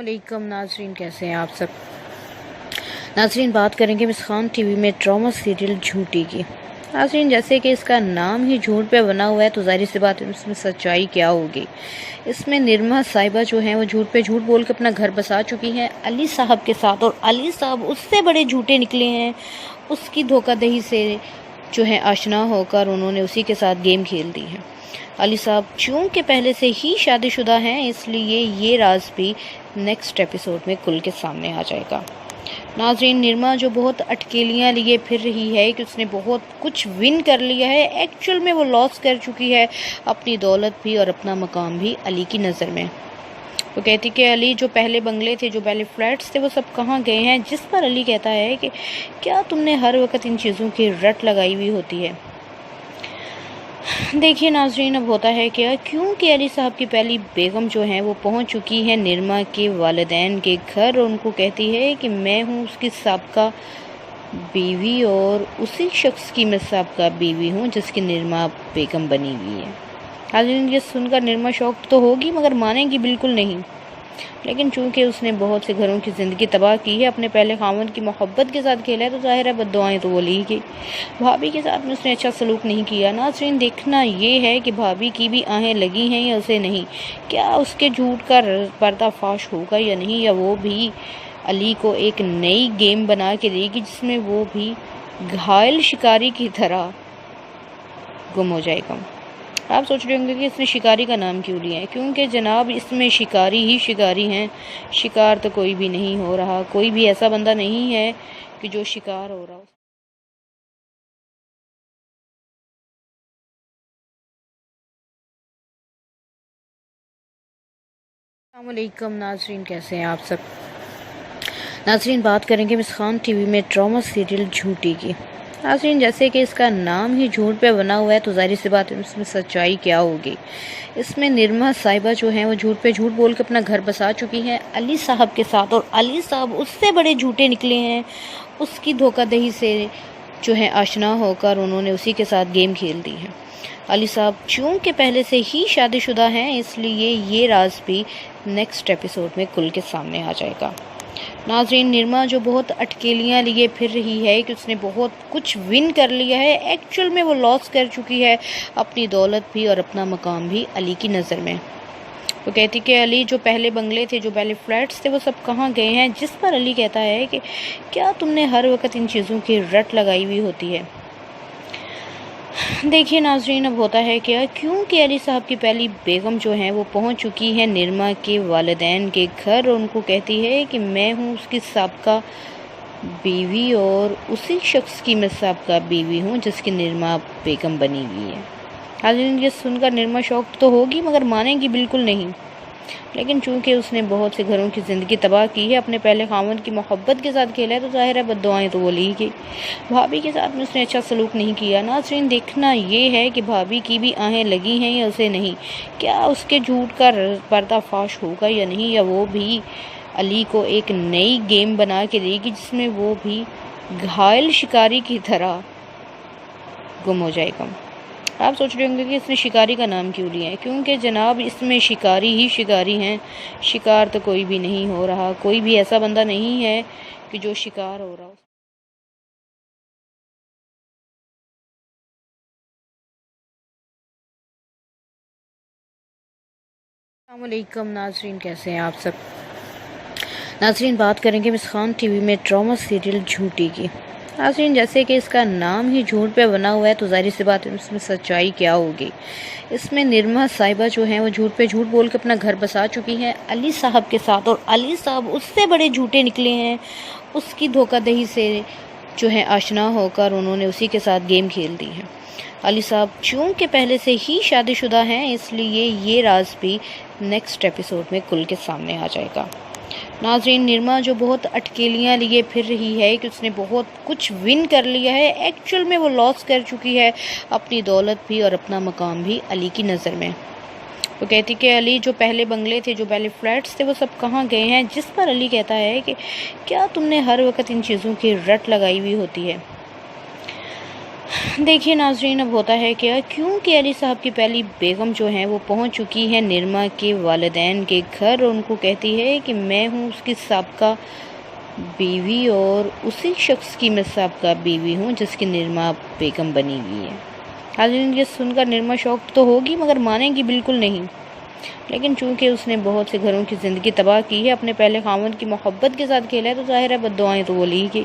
अस्सलामुअलैकुम नाजरीन, कैसे हैं आप सब। नाजरीन, बात करेंगे मिस खान टीवी में ड्रामा सीरियल झूठी की। नाजरीन, जैसे कि इसका नाम ही झूठ पे बना हुआ है तो जाहिर सी बात है इसमें सच्चाई क्या होगी। इसमें निर्मा साहिबा जो हैं वो झूठ पे झूठ बोल के अपना घर बसा चुकी हैं अली साहब के साथ, और अली साहब उससे बड़े झूठे निकले हैं। उसकी धोखाधड़ी से जो है आशना होकर उन्होंने उसी के साथ गेम खेल दी है। अली साहब चूँकि पहले से ही शादीशुदा हैं, इसलिए ये राज भी नेक्स्ट एपिसोड में खुल के सामने आ जाएगा। नाजरीन, निर्मा जो बहुत अटकेलियाँ लिए फिर रही है कि उसने बहुत कुछ विन कर लिया है, एक्चुअल में वो लॉस कर चुकी है अपनी दौलत भी और अपना मकाम भी अली की नज़र में। वो कहती कि अली जो पहले बंगले थे, जो पहले फ्लैट्स थे, वो सब कहाँ गए हैं, जिस पर अली कहता है कि क्या तुमने हर वक्त इन चीज़ों की रट लगाई हुई होती है। देखिए नाजरीन, अब होता है क्या, क्योंकि अली साहब की पहली बेगम जो है वो पहुंच चुकी है निर्मा के वालिदैन के घर, और उनको कहती है कि मैं हूं उसकी साबका बीवी और उसी शख्स की मैं साबका बीवी हूं जिसकी निर्मा बेगम बनी हुई है। नाजरीन, ये सुनकर निर्मा शौक तो होगी मगर मानेगी बिल्कुल नहीं। लेकिन चूंकि उसने बहुत से घरों की ज़िंदगी तबाह की है, अपने पहले खामन की मोहब्बत के साथ खेला है, तो ज़ाहिर है बद्दुआएं तो वो ली गई। भाभी के साथ में उसने अच्छा सलूक नहीं किया। नाज़रीन, देखना ये है कि भाभी की भी आहें लगी हैं या उसे नहीं। क्या उसके झूठ का पर्दाफाश होगा या नहीं, या वो भी अली को एक नई गेम बना के देगी जिसमें वो भी घायल शिकारी की तरह गुम हो जाएगा। आप सोच रहे होंगे कि इसने शिकारी का नाम क्यों लिया है, क्योंकि जनाब इसमें शिकारी ही शिकारी हैं। शिकार तो कोई भी नहीं हो रहा, कोई भी ऐसा बंदा नहीं है कि जो शिकार हो रहा हो। अस्सलामुअलैकुम नाजरीन, कैसे हैं आप सब। नाजरीन, बात करेंगे मिस खान टीवी में ड्रामा सीरियल झूठी की। नाजरीन, जैसे कि इसका नाम ही झूठ पे बना हुआ है तो जाहिर सी बात है इसमें सच्चाई क्या होगी। इसमें निर्मा साहिबा जो हैं वो झूठ पे झूठ बोल के अपना घर बसा चुकी हैं अली साहब के साथ, और अली साहब उससे बड़े झूठे निकले हैं। उसकी धोखाधड़ी से जो है आशना होकर उन्होंने उसी के साथ गेम खेल दी है। अली साहब चूँकि पहले से ही शादीशुदा हैं, इसलिए ये राज भी नेक्स्ट एपिसोड में खुल के सामने आ जाएगा। नाजरीन, निर्मा जो बहुत अटकेलियाँ लिए फिर रही है कि उसने बहुत कुछ विन कर लिया है, एक्चुअल में वो लॉस कर चुकी है अपनी दौलत भी और अपना मकाम भी अली की नज़र में। वो कहती कि अली जो पहले बंगले थे, जो पहले फ्लैट्स थे, वो सब कहाँ गए हैं, जिस पर अली कहता है कि क्या तुमने हर वक्त इन चीज़ों की रट लगाई हुई होती है। देखिए नाजरीन, अब होता है क्या, क्योंकि अली साहब की पहली बेगम जो हैं वो पहुंच चुकी है निर्मा के वालिदैन के घर, और उनको कहती है कि मैं हूं उसकी साबका बीवी और उसी शख्स की मैं साबका बीवी हूं जिसकी निर्मा बेगम बनी हुई है। नाजरीन, ये सुनकर निर्मा शौक तो होगी मगर मानेगी बिल्कुल नहीं। लेकिन चूंकि उसने बहुत से घरों की ज़िंदगी तबाह की है, अपने पहले खामन की मोहब्बत के साथ खेला है, तो ज़ाहिर है बद्दुआएं तो वो ली गई। भाभी के साथ में उसने अच्छा सलूक नहीं किया। नाज़रीन, देखना ये है कि भाभी की भी आहें लगी हैं या उसे नहीं। क्या उसके झूठ का पर्दाफाश होगा या नहीं, या वो भी अली को एक नई गेम बना के देगी जिसमें वो भी घायल शिकारी की तरह गुम हो जाएगा। आप सोच रहे होंगे कि इसने शिकारी का नाम क्यों लिया है, क्योंकि जनाब इसमें शिकारी ही शिकारी हैं। शिकार तो कोई भी नहीं हो रहा, कोई भी ऐसा बंदा नहीं है कि जो शिकार हो रहा हो। अस्सलामुअलैकुम नाजरीन, कैसे हैं आप सब। नाजरीन, बात करेंगे मिस खान टीवी में ड्रामा सीरियल झूठी की। नाजरीन, जैसे कि इसका नाम ही झूठ पे बना हुआ है तो जाहिर सी बात है इसमें सच्चाई क्या होगी। इसमें निर्मा साहिबा जो हैं वो झूठ पे झूठ बोल के अपना घर बसा चुकी हैं अली साहब के साथ, और अली साहब उससे बड़े झूठे निकले हैं। उसकी धोखाधड़ी से जो है आशना होकर उन्होंने उसी के साथ गेम खेल दी है। अली साहब चूँकि पहले से ही शादीशुदा हैं, इसलिए ये राज भी नेक्स्ट एपिसोड में खुल के सामने आ जाएगा। नाजरीन, निर्मा जो बहुत अटकेलियाँ लिए फिर रही है कि उसने बहुत कुछ विन कर लिया है, एक्चुअल में वो लॉस कर चुकी है अपनी दौलत भी और अपना मकाम भी अली की नज़र में। वो कहती कि अली जो पहले बंगले थे, जो पहले फ्लैट्स थे, वो सब कहाँ गए हैं, जिस पर अली कहता है कि क्या तुमने हर वक्त इन चीज़ों की रट लगाई हुई होती है। دیکھیے ناظرین، اب ہوتا ہے کیا، کیونکہ علی صاحب کی پہلی بیگم جو ہیں وہ پہنچ چکی ہے نرما کے والدین کے گھر، اور ان کو کہتی ہے کہ میں ہوں اس کی سابقہ بیوی اور اسی شخص کی میں سابقہ بیوی ہوں جس کی نرما بیگم بنی ہوئی ہے۔ حاضرین، یہ سن کر نرما شوق تو ہوگی مگر مانے گی بالکل نہیں، لیکن چونکہ اس نے بہت سے گھروں کی زندگی تباہ کی ہے، اپنے پہلے خاوند کی محبت کے ساتھ کھیلا ہے، تو ظاہر ہے بد دعائیں تو وہ لی گئی۔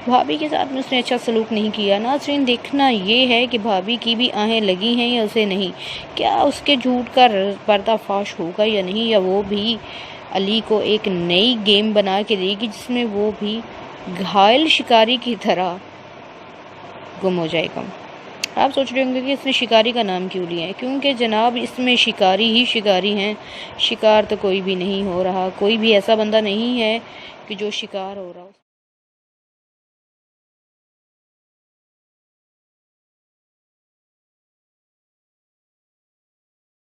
بھابھی کے ساتھ میں اس نے اچھا سلوک نہیں کیا۔ ناظرین، دیکھنا یہ ہے کہ بھابھی کی بھی آہیں لگی ہیں یا اسے نہیں، کیا اس کے جھوٹ کا پردہ فاش ہوگا یا نہیں، یا وہ بھی علی کو ایک نئی گیم بنا کے دے گی جس میں وہ بھی گھائل شکاری کی طرح گم ہو جائے گا۔ آپ سوچ رہے ہوں گے کہ اس نے شکاری کا نام کیوں لیا ہے؟ کیونکہ جناب اس میں شکاری ہی شکاری ہیں، شکار تو کوئی بھی نہیں ہو رہا، کوئی بھی ایسا بندہ نہیں ہے کہ جو شکار ہو رہا ہو۔